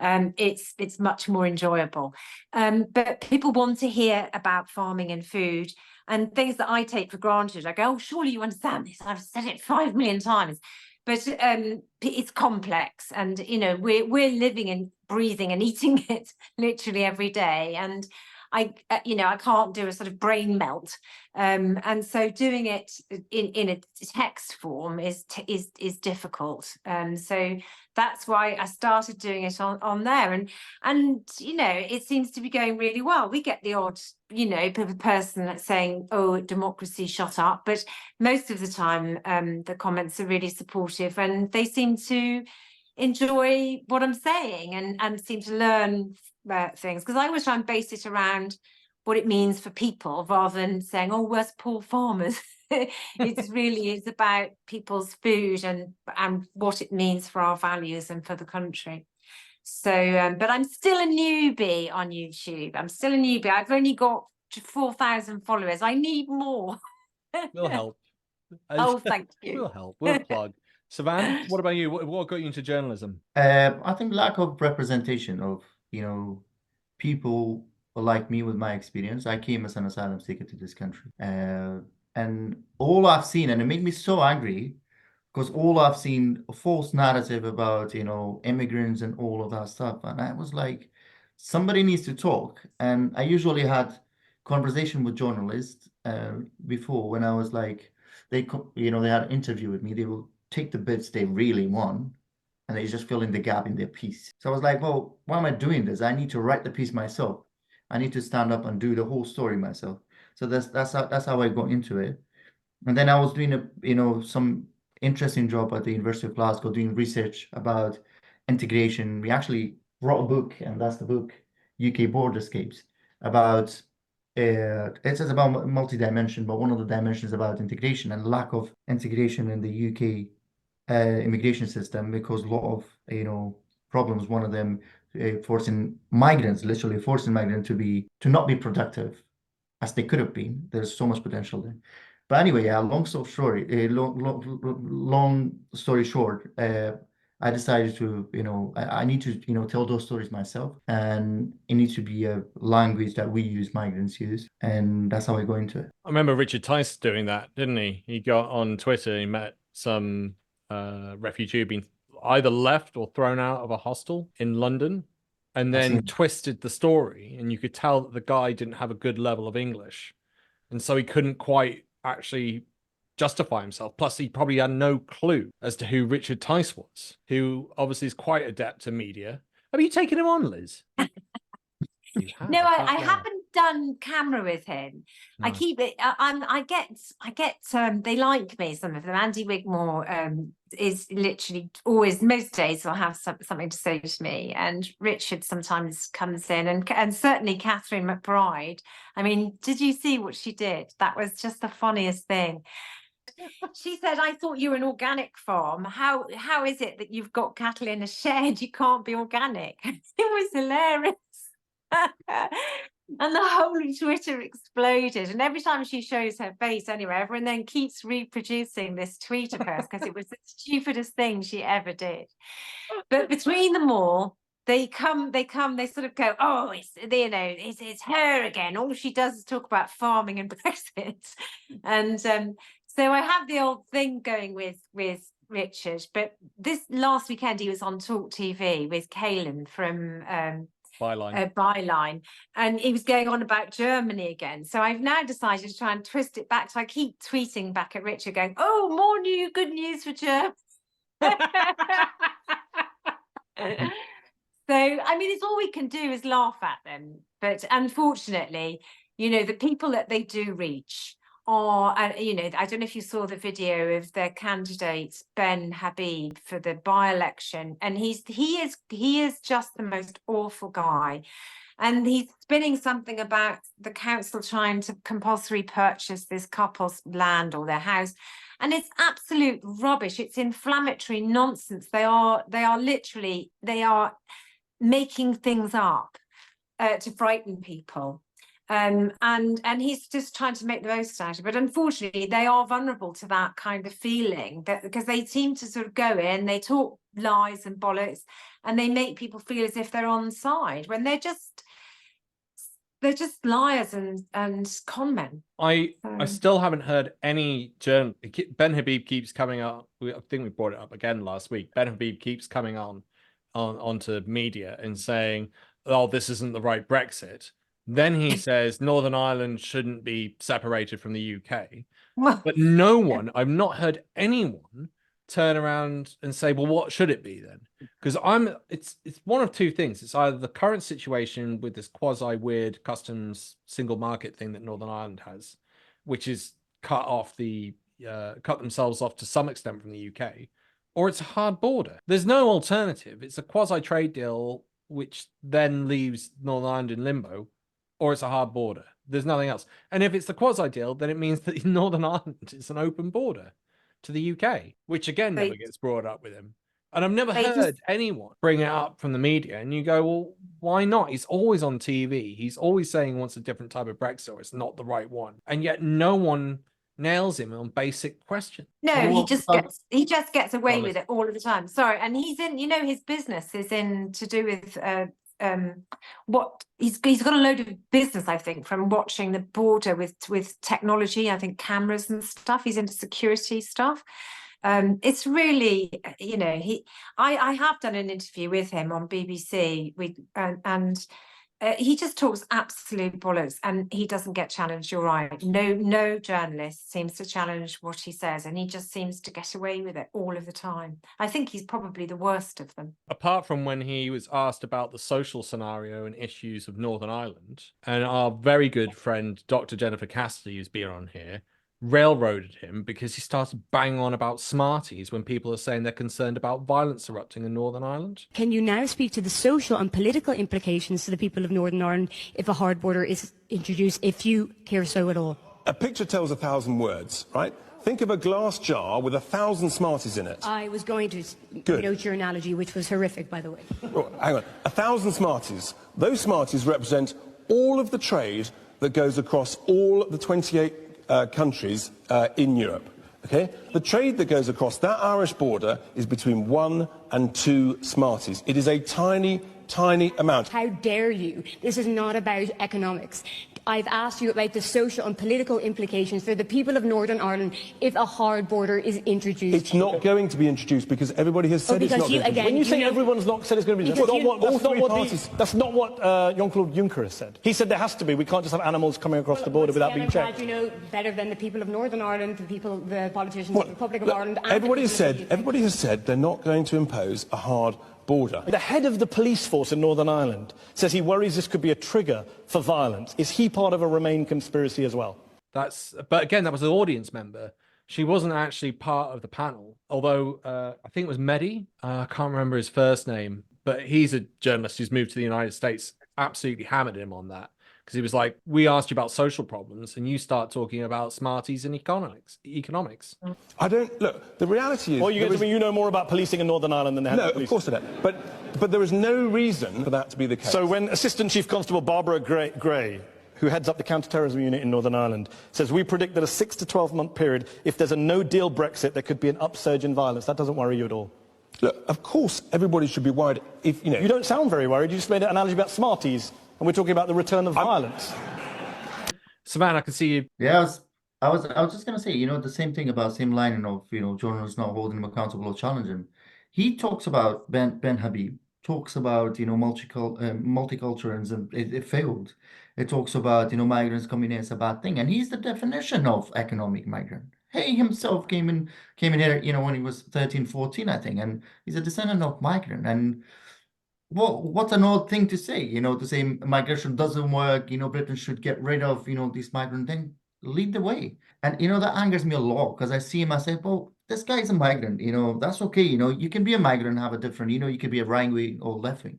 It's much more enjoyable. But people want to hear about farming and food and things that I take for granted. I go, oh, surely you understand this. I've said it 5 million times. But it's complex, and you know we're living and breathing and eating it literally every day. And I can't do a sort of brain melt, and so doing it in a text form is difficult. So that's why I started doing it on there, and you know it seems to be going really well. We get the odd person that's saying, oh, democracy, shut up, but most of the time the comments are really supportive and they seem to enjoy what I'm saying and seem to learn things, because I always try and base it around what it means for people rather than saying, oh, where's poor farmers. It's about people's food and what it means for our values and for the country. So, but I'm still a newbie on YouTube. I'm still a newbie. I've only got 4,000 followers. I need more. We'll help. Oh, thank you. We'll help. We'll plug. Savan, what about you? What got you into journalism? I think lack of representation of, people like me with my experience. I came as an asylum seeker to this country. And all I've seen, and it made me so angry, because all I've seen a false narrative about, immigrants and all of that stuff. And I was like, somebody needs to talk. And I usually had conversation with journalists before, when I was like, they had an interview with me. They will take the bits they really want and they just fill in the gap in their piece. So I was like, well, why am I doing this? I need to write the piece myself. I need to stand up and do the whole story myself. So that's how I got into it. And then I was doing some interesting job at the University of Glasgow, doing research about integration. We actually wrote a book, and that's the book, UK Borderscapes, about it says about multi-dimension, but one of the dimensions about integration and lack of integration in the UK immigration system, because a lot of problems. One of them forcing migrants to not be productive as they could have been. There's so much potential there. But anyway, long story short, I decided to, I need to, tell those stories myself, and it needs to be a language that we use, migrants use, and that's how I go into it. I remember Richard Tice doing that, didn't he? He got on Twitter, he met some refugee being either left or thrown out of a hostel in London, and then twisted the story, and you could tell that the guy didn't have a good level of English, and so he couldn't quite actually justify himself. Plus, he probably had no clue as to who Richard Tice was, who obviously is quite adept at media. Have you taken him on, Liz? No, I haven't done camera with him. No. I keep it. I get. They like me. Some of them. Andy Wigmore is literally always, most days, will have something to say to me, and Richard sometimes comes in, and certainly Catherine McBride. I mean, did you see what she did? That was just the funniest thing. She said, "I thought you were an organic farm. How is it that you've got cattle in a shed? You can't be organic." It was hilarious. And the whole Twitter exploded, and every time she shows her face anyway, everyone then keeps reproducing this tweet of hers because it was the stupidest thing she ever did. But between them all, they sort of go, "Oh, it's her again. All she does is talk about farming and Brexit." And so I have the old thing going with Richard. But this last weekend he was on Talk TV with Kaylin from Byline, and he was going on about Germany again. So I've now decided to try and twist it back. So I keep tweeting back at Richard going, "Oh, more good news for Germany." So, I mean, it's all we can do is laugh at them. But unfortunately, the people that they do reach are, I don't know if you saw the video of their candidate, Ben Habib, for the by-election. And he is just the most awful guy. And he's spinning something about the council trying to compulsory purchase this couple's land or their house. And it's absolute rubbish. It's inflammatory nonsense. They are making things up to frighten people. And he's just trying to make the most out of it. But unfortunately, they are vulnerable to that kind of feeling, that because they seem to sort of go in, they talk lies and bollocks, and they make people feel as if they're on side when they're just liars and con men. I still haven't heard any journal. Ben Habib keeps coming up. I think we brought it up again last week. Ben Habib keeps coming onto media and saying, "Oh, this isn't the right Brexit." Then he says Northern Ireland shouldn't be separated from the UK. But no one, I've not heard anyone turn around and say, "Well, what should it be then?" Because it's one of two things. It's either the current situation with this quasi weird customs single market thing that Northern Ireland has, which is cut themselves off to some extent from the UK, or it's a hard border. There's no alternative. It's a quasi trade deal, which then leaves Northern Ireland in limbo, or it's a hard border. There's nothing else. And if it's the quasi deal, then it means that Northern Ireland is an open border to the UK, which again never gets brought up with him. And I've never heard anyone bring it up from the media. And you go, well, why not? He's always on TV. He's always saying he wants a different type of Brexit, or it's not the right one. And yet no one nails him on basic questions. No, he just gets away with it all of the time. Sorry, and he's in, his business is in to do with what he's got a load of business, I think, from watching the border with technology. I think cameras and stuff. He's into security stuff. It's really, I have done an interview with him on BBC and he just talks absolute bollocks, and he doesn't get challenged. You're right. No journalist seems to challenge what he says, and he just seems to get away with it all of the time. I think he's probably the worst of them. Apart from when he was asked about the social scenario and issues of Northern Ireland, and our very good friend, Dr. Jennifer Cassidy, who's been on here, railroaded him because he started banging on about Smarties when people are saying they're concerned about violence erupting in Northern Ireland. Can you now speak to the social and political implications to the people of Northern Ireland if a hard border is introduced, if you care so at all? A picture tells 1,000 words, right? Think of a glass jar with 1,000 Smarties in it. I was going to note your analogy, which was horrific, by the way. Oh, hang on. 1,000 Smarties. Those Smarties represent all of the trade that goes across all the 28 countries in Europe. Okay? The trade that goes across that Irish border is between 1 and 2 Smarties. It is a tiny, tiny amount. How dare you? This is not about economics. I've asked you about the social and political implications for the people of Northern Ireland if a hard border is introduced. It's not going to be introduced because everybody has said it's not going to be. When you say everyone's not said it's going to be, that's not what Jean-Claude Juncker has said. He said there has to be. We can't just have animals coming across the border without being checked. You know better than the people of Northern Ireland, the politicians of the Republic of Ireland. And everybody has said they're not going to impose a hard border. The head of the police force in Northern Ireland says he worries this could be a trigger for violence. Is he part of a Remain conspiracy as well? But again, that was an audience member. She wasn't actually part of the panel, although I think it was Mehdi. I can't remember his first name, but he's a journalist who's moved to the United States. Absolutely hammered him on that. Because he was like, we asked you about social problems and you start talking about Smarties and economics. I don't, look, the reality is... Well, you know more about policing in Northern Ireland than the head of the police. Of course I don't. But there is no reason for that to be the case. So when Assistant Chief Constable Barbara Gray, who heads up the counter-terrorism unit in Northern Ireland, says we predict that a 6 to 12-month period, if there's a no-deal Brexit, there could be an upsurge in violence. That doesn't worry you at all? Look, of course everybody should be worried if, You don't sound very worried. You just made an analogy about Smarties. And we're talking about the return of violence. Savan, I can see you. Yeah, I was just gonna say, the same thing about same line of journalists not holding him accountable or challenging. He talks about Ben Habib talks about multiculturalism. It failed. It talks about migrants coming in as a bad thing, and he's the definition of economic migrant. He himself came in here when he was 13, 14, I think, and he's a descendant of migrant. And well, what's an odd thing to say, to say migration doesn't work, Britain should get rid of, this migrant thing, lead the way. And, that angers me a lot because I see him, I say, well, this guy's a migrant, that's okay. You can be a migrant and have a different, you can be a right wing or left wing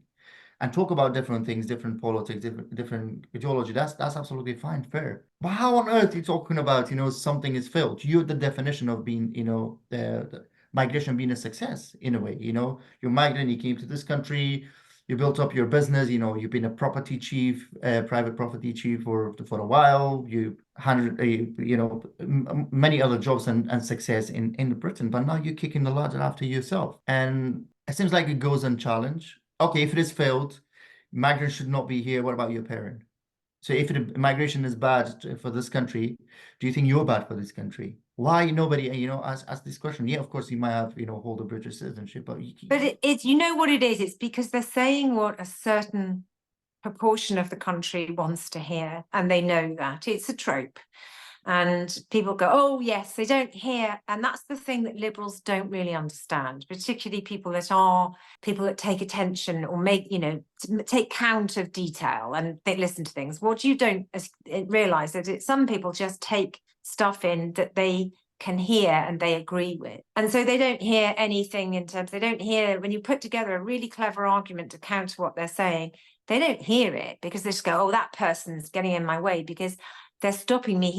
and talk about different things, different politics, different ideology. That's absolutely fine, fair. But how on earth are you talking about, something is failed? You're the definition of being, the migration being a success in a way, you're migrant, you came to this country, you built up your business, you've been a property chief, private property chief for a while. You had, many other jobs and success in Britain, but now you're kicking the ladder after yourself. And it seems like it goes unchallenged. Okay, if it is failed, migrants should not be here. What about your parent? So if migration is bad for this country, do you think you're bad for this country? Why nobody, ask this question? Yeah, of course, you might have, hold a British citizenship, but it's you know what it is? It's because they're saying what a certain proportion of the country wants to hear, and they know that. It's a trope. And people go, oh, yes, they don't hear. And that's the thing that liberals don't really understand, particularly people that take attention or take count of detail and they listen to things. What you don't realize is that some people just take stuff in that they can hear and they agree with. And so they don't hear anything they don't hear, when you put together a really clever argument to counter what they're saying, they don't hear it because they just go, oh, that person's getting in my way because they're stopping me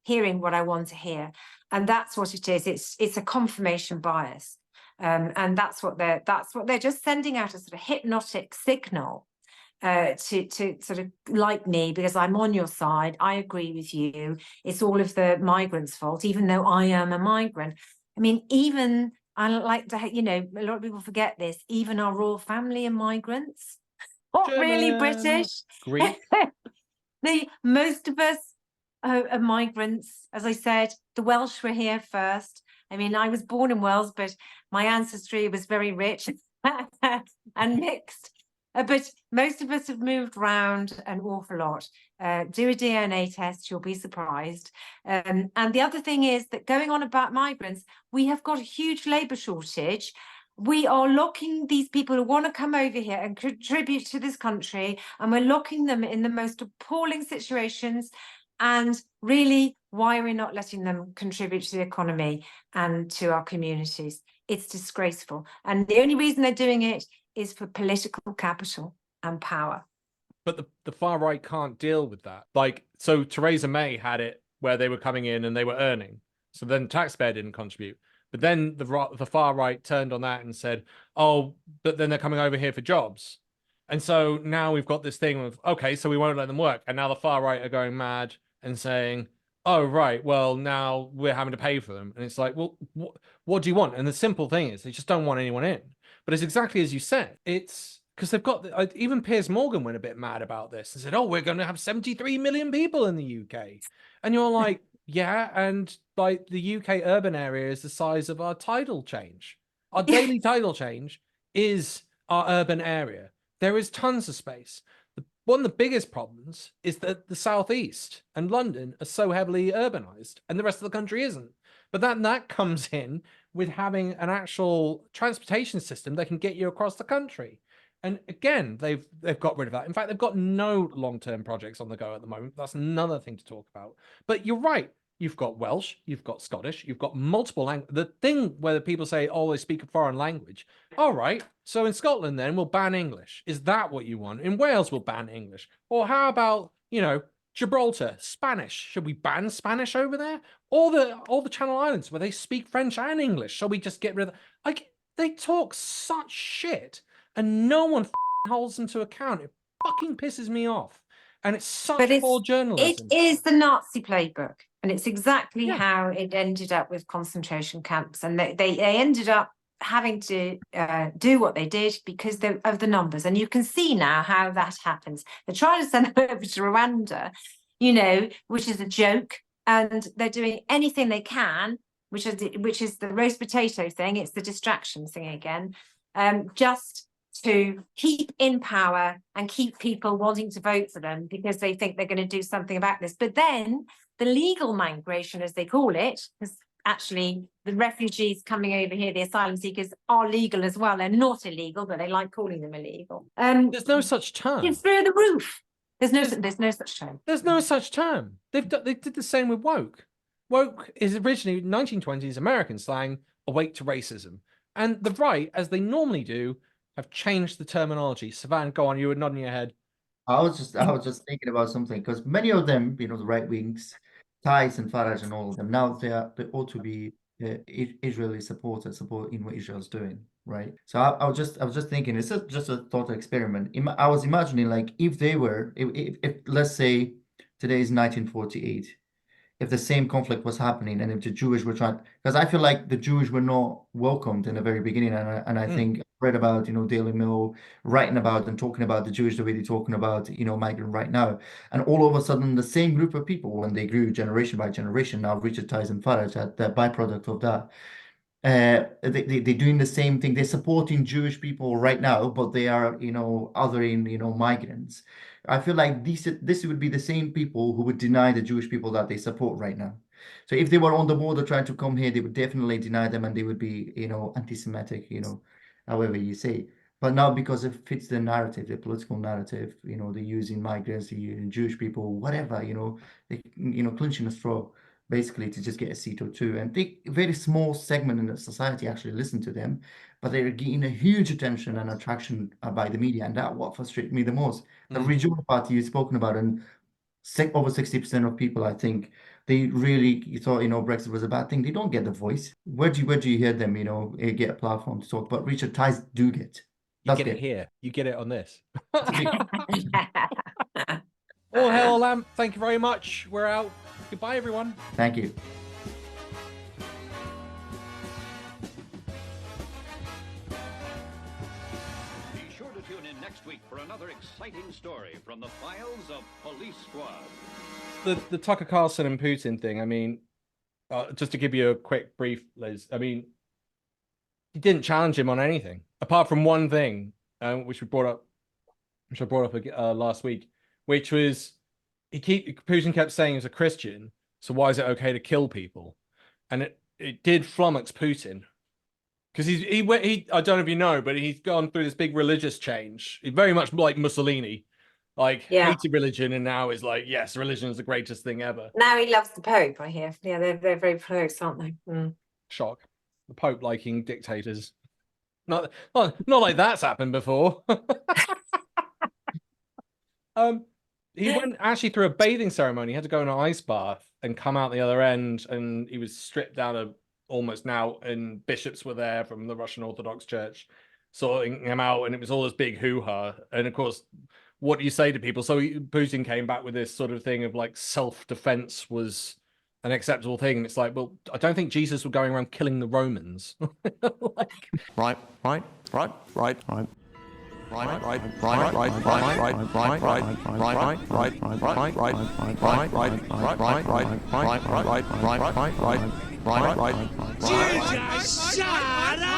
hearing what I want to hear. And that's what it is. It's a confirmation bias. And that's what they're just sending out a sort of hypnotic signal to sort of like me because I'm on your side. I agree with you. It's all of the migrants' fault, even though I am a migrant. I mean, even I like to, a lot of people forget this, even our royal family are migrants. Not really British. Greek. Most of us are migrants. As I said, the Welsh were here first. I mean, I was born in Wales, but my ancestry was very rich and mixed. But most of us have moved around an awful lot. Do a DNA test, you'll be surprised. And the other thing is that going on about migrants, we have got a huge labour shortage. We are locking these people who want to come over here and contribute to this country, and we're locking them in the most appalling situations. And really, why are we not letting them contribute to the economy and to our communities? It's disgraceful. And the only reason they're doing it is for political capital and power. But the far right can't deal with that. So Theresa May had it where they were coming in and they were earning. So then taxpayer didn't contribute. But then the far right turned on that and said, oh, but then they're coming over here for jobs. And so now we've got this thing of, okay, so we won't let them work. And now the far right are going mad and saying, oh, right, well, now we're having to pay for them. And it's like, well, what do you want? And the simple thing is they just don't want anyone in. But it's exactly as you said. It's because they've got, even Piers Morgan went a bit mad about this and said, oh, we're going to have 73 million people in the UK. And you're like, yeah, and like the UK urban area is the size of our tidal change. Our daily tidal change is our urban area. There is tons of space. One of the biggest problems is that the southeast and London are so heavily urbanized and the rest of the country isn't. But that comes in with having an actual transportation system that can get you across the country. And again, they've got rid of that. In fact, they've got no long-term projects on the go at the moment. That's another thing to talk about. But you're right. You've got Welsh, you've got Scottish, you've got multiple languages. The thing where people say, oh, they speak a foreign language. All right, so in Scotland then we'll ban English. Is that what you want? In Wales we'll ban English. Or how about, Gibraltar, Spanish? Should we ban Spanish over there? All the Channel Islands where they speak French and English. Shall we just get rid of that? They talk such shit and no one holds them to account. It fucking pisses me off. And it's such poor journalism. It is the Nazi playbook. And it's exactly how it ended up with concentration camps. And they ended up having to do what they did because of the numbers. And you can see now how that happens. They're trying to send them over to Rwanda, which is a joke. And they're doing anything they can, which is the roast potato thing. It's the distraction thing again. Just to keep in power and keep people wanting to vote for them because they think they're going to do something about this. But then the legal migration, as they call it, because actually the refugees coming over here, the asylum seekers, are legal as well. They're not illegal, but they like calling them illegal. There's no such term. It's through the roof. There's no such term. There's no such term. They did the same with woke. Woke is originally 1920s American slang, awake to racism. And the right, as they normally do, have changed the terminology. Savan, go on, you were nodding your head. I was just thinking about something because many of them, the right wings, Thais and Farage and all of them, now they ought to be Israeli supporting what Israel's doing, right? So I was just thinking, it's just a thought experiment. I was imagining like if they were, if let's say today is 1948. If the same conflict was happening and if the Jewish were trying, because I feel like the Jewish were not welcomed in the very beginning, and I think I read about Daily Mail writing about and talking about the Jewish the way they're talking about migrant right now, and all of a sudden the same group of people, when they grew generation by generation, now Richard Tice and Farage had the byproduct of that. They're doing the same thing. They're supporting Jewish people right now, but they are othering migrants. I feel like this would be the same people who would deny the Jewish people that they support right now. So if they were on the border trying to come here, they would definitely deny them and they would be anti-Semitic, however you say. But now because it fits the narrative, the political narrative, they're using migrants, they're using Jewish people, whatever, they clinching a straw basically to just get a seat or two. And a very small segment in the society actually listen to them, but they're getting a huge attention and attraction by the media. And that's what frustrates me the most. The regional party you've spoken about, and over 60% of people, I think, they really thought, Brexit was a bad thing. They don't get the voice. Where do you hear them, get a platform to talk? But Richard Tice do get. You get it here. You get it on this. All hail Lamp. Thank you very much. We're out. Goodbye, everyone. Thank you. Be sure to tune in next week for another exciting story from the files of Police Squad. The Tucker Carlson and Putin thing, I mean, just to give you a quick brief, Liz, I mean, he didn't challenge him on anything, apart from one thing, which I brought up last week, which was Putin kept saying he's a Christian, so why is it okay to kill people? And it did flummox Putin, because he I don't know if you know, but he's gone through this big religious change. He's very much like Mussolini, hated religion, and now is like, yes, religion is the greatest thing ever. Now he loves the Pope, I hear. Yeah, they're very close, aren't they? Shock. The Pope liking dictators. Not like that's happened before. He went actually through a bathing ceremony. He had to go in an ice bath and come out the other end, and he was stripped down almost now, and bishops were there from the Russian Orthodox Church sorting him out, and it was all this big hoo-ha. And of course, what do you say to people? So Putin came back with this sort of thing of like self-defense was an acceptable thing. It's like, well, I don't think Jesus was going around killing the Romans. Right. Jesus, shut up!